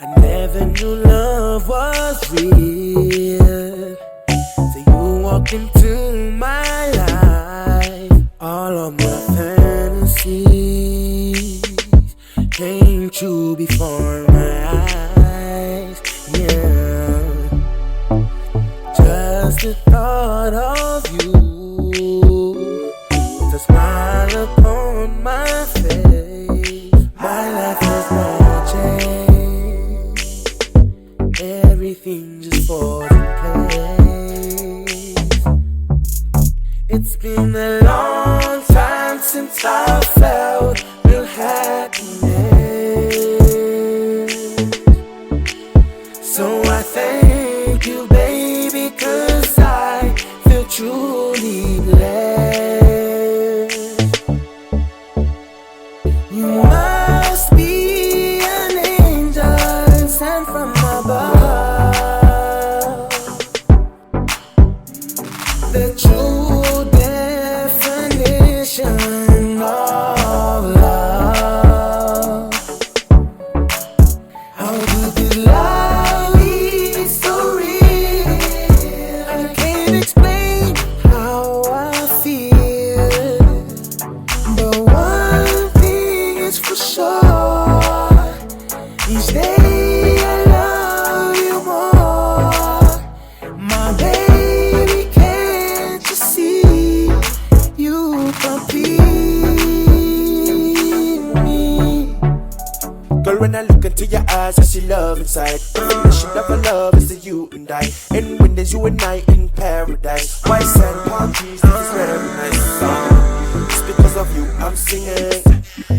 I never knew love was real. So you walked into my life. All of my fantasies came true before my eyes. Yeah, just the thought of you with a smile upon my face. My life has not changed. Everything just falls in place. It's been a long time since I felt real happiness. So I thank you, baby, 'cause I feel truly blessed. You must be an angel sent from above. The true definition of love. How could this love be so real? I can't explain how I feel, but one thing is for sure: each day I love you more. My baby, can't you see? You complete me. Girl, when I look into your eyes, I see love inside. Definition of a love is the you and I. And when there's you and I in paradise, white sand, palm trees, this is very nice. Just because of you, I'm singing.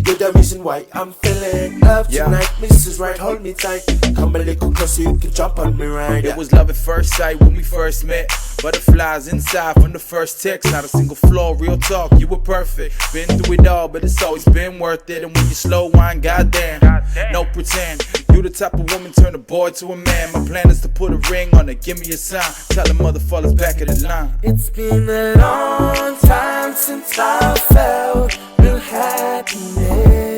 You're the reason why I'm feeling love tonight. Mrs. Right, hold me tight. Come a little closer, you can jump on me right. It was love at first sight when we first met. Butterflies inside from the first text. Not a single flaw, real talk, you were perfect. Been through it all, but it's always been worth it. And when you slow wine, goddamn, no pretend. You the type of woman, turn a boy to a man. My plan is to put a ring on it, give me a sign. Tell the motherfuckers back of the line. It's been a long time since I felt real happiness.